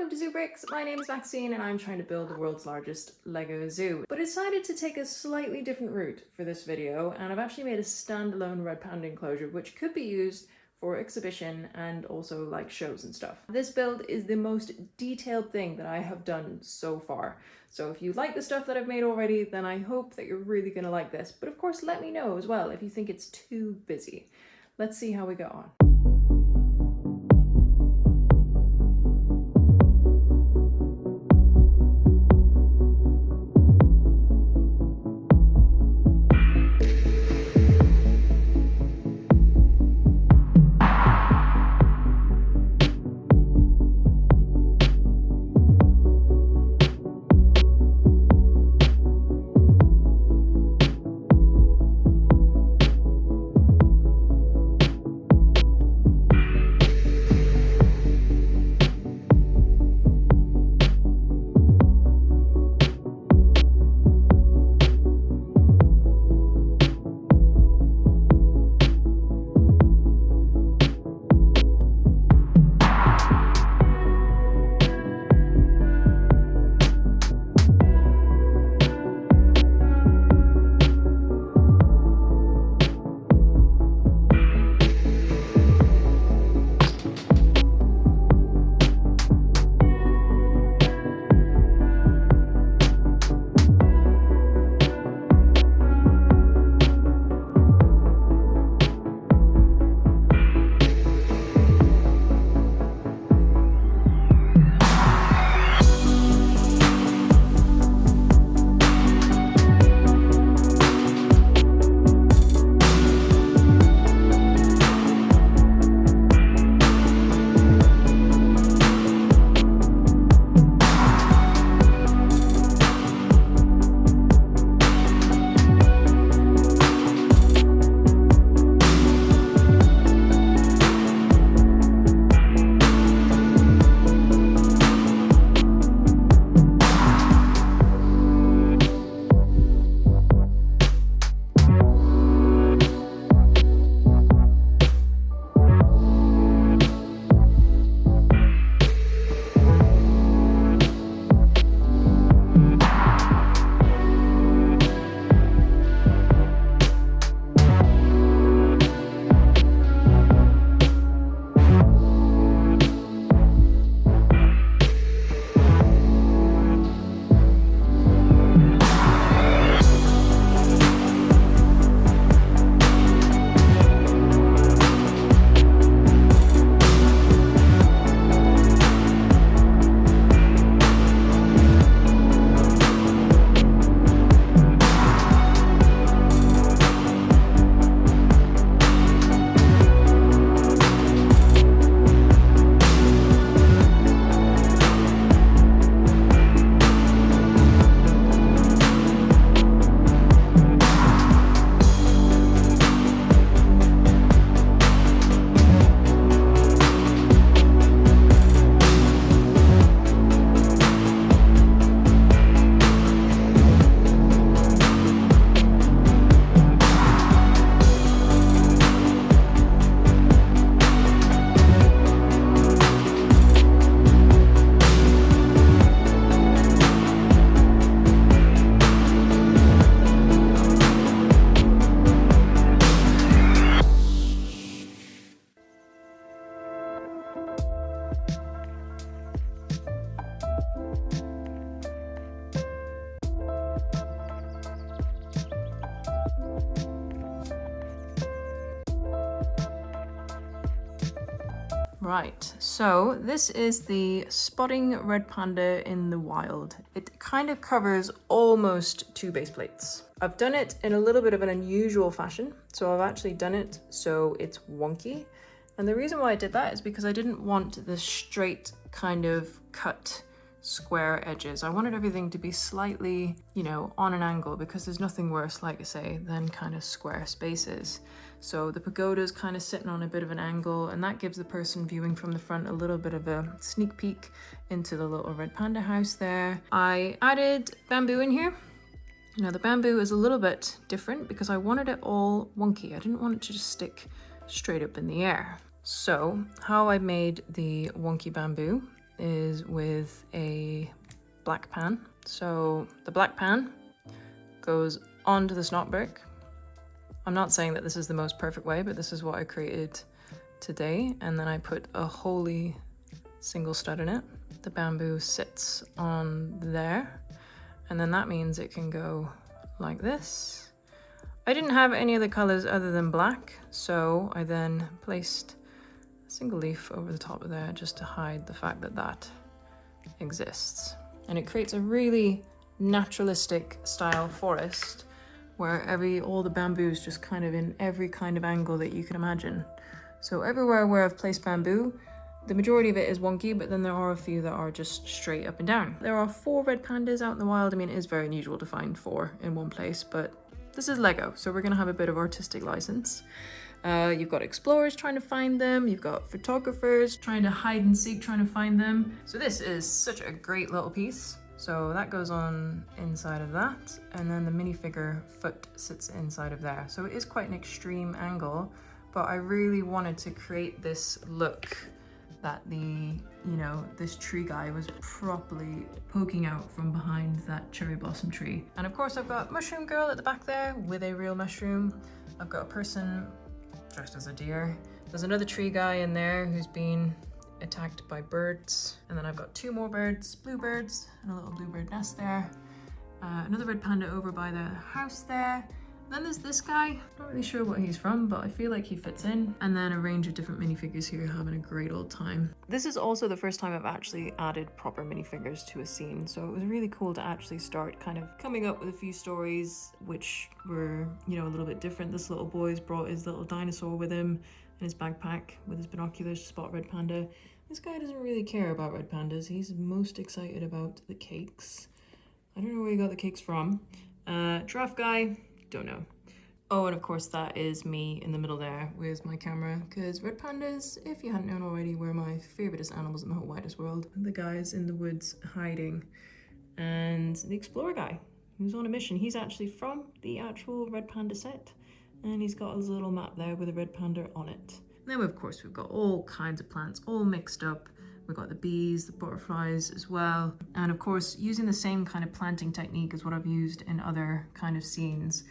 Welcome to ZooBricks. My name is Maxine and I'm trying to build the world's largest Lego zoo. But I decided to take a slightly different route for this video, and I've actually made a standalone Red Panda enclosure which could be used for exhibition and also like shows and stuff. This build is the most detailed thing that I have done so far. So if you like the stuff that I've made already, then I hope that you're really gonna like this. But of course, let me know as well if you think it's too busy. Let's see how we go on. Right, so this is the spotting red panda in the wild. It kind of covers almost 2 base plates. I've done it in a little bit of an unusual fashion. So I've actually done it so it's wonky. And the reason why I did that is because I didn't want the straight kind of cut square edges. I wanted everything to be slightly, you know, on an angle, because there's nothing worse, like I say, than kind of square spaces. So the pagoda's kind of sitting on a bit of an angle, and that gives the person viewing from the front a little bit of a sneak peek into the little red panda house there. I added bamboo in here. Now the bamboo is a little bit different because I wanted it all wonky. I didn't want it to just stick straight up in the air. So how I made the wonky bamboo is with a black pan. So the black pan goes onto the snot brick. I'm not saying that this is the most perfect way, but this is what I created today. And then I put a holy single stud in it. The bamboo sits on there, and then that means it can go like this. I didn't have any other colors other than black, so I then placed a single leaf over the top of there just to hide the fact that that exists. And it creates a really naturalistic style forest where all the bamboo is just kind of in every kind of angle that you can imagine. So everywhere where I've placed bamboo, the majority of it is wonky, but then there are a few that are just straight up and down. There are 4 red pandas out in the wild. I mean, it is very unusual to find 4 in one place, but this is Lego, so we're gonna have a bit of artistic license. You've got explorers trying to find them. You've got photographers trying to hide and seek, trying to find them. So this is such a great little piece. So that goes on inside of that, and then the minifigure foot sits inside of there. So it is quite an extreme angle, but I really wanted to create this look that this tree guy was properly poking out from behind that cherry blossom tree. And of course I've got Mushroom Girl at the back there with a real mushroom. I've got a person dressed as a deer. There's another tree guy in there who's been attacked by birds. And then I've got 2 more birds, bluebirds, and a little bluebird nest there. Another red panda over by the house there. Then there's this guy, not really sure what he's from, but I feel like he fits in. And then a range of different minifigures here having a great old time. This is also the first time I've actually added proper minifigures to a scene, so it was really cool to actually start kind of coming up with a few stories which were, a little bit different. This little boy's brought his little dinosaur with him in his backpack with his binoculars to spot red panda. This guy doesn't really care about red pandas. He's most excited about the cakes. I don't know where he got the cakes from. Giraffe guy, don't know. Oh, and of course that is me in the middle there with my camera, because red pandas, if you hadn't known already, were my favouriteest animals in the whole widest world. The guys in the woods hiding, and the explorer guy who's on a mission. He's actually from the actual red panda set, and he's got his little map there with a red panda on it. And then of course we've got all kinds of plants all mixed up. We've got the bees, the butterflies as well. And of course, using the same kind of planting technique as what I've used in other kind of scenes,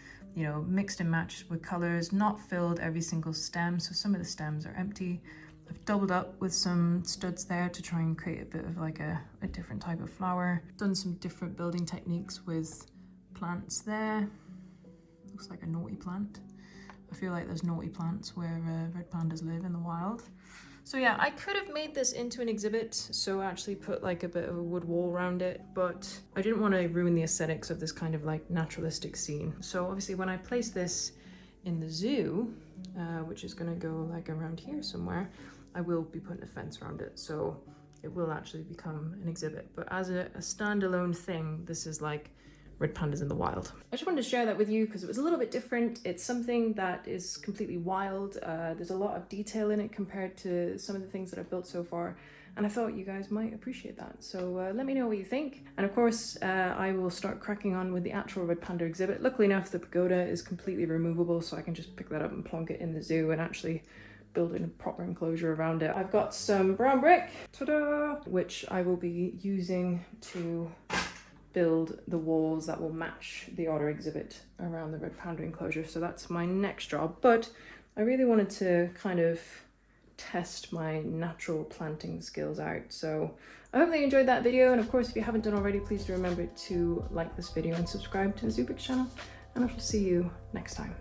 mixed and matched with colors, not filled every single stem. So some of the stems are empty. I've doubled up with some studs there to try and create a bit of like a different type of flower. Done some different building techniques with plants there. Looks like a naughty plant. I feel like there's naughty plants where red pandas live in the wild. So yeah, I could have made this into an exhibit, so actually put like a bit of a wood wall around it, but I didn't want to ruin the aesthetics of this kind of like naturalistic scene. So obviously when I place this in the zoo, which is going to go like around here somewhere, I will be putting a fence around it, so it will actually become an exhibit. But as a standalone thing, this is like red pandas in the wild. I just wanted to share that with you because it was a little bit different. It's something that is completely wild. There's a lot of detail in it compared to some of the things that I've built so far, and I thought you guys might appreciate that. So let me know what you think. And of course, I will start cracking on with the actual red panda exhibit. Luckily enough, the pagoda is completely removable, so I can just pick that up and plonk it in the zoo and actually build a proper enclosure around it. I've got some brown brick, ta-da, which I will be using to build the walls that will match the otter exhibit around the red panda enclosure. So that's my next job, but I really wanted to kind of test my natural planting skills out. So I hope that you enjoyed that video, and of course if you haven't done already, please do remember to like this video and subscribe to the ZooBricks channel, and I shall see you next time.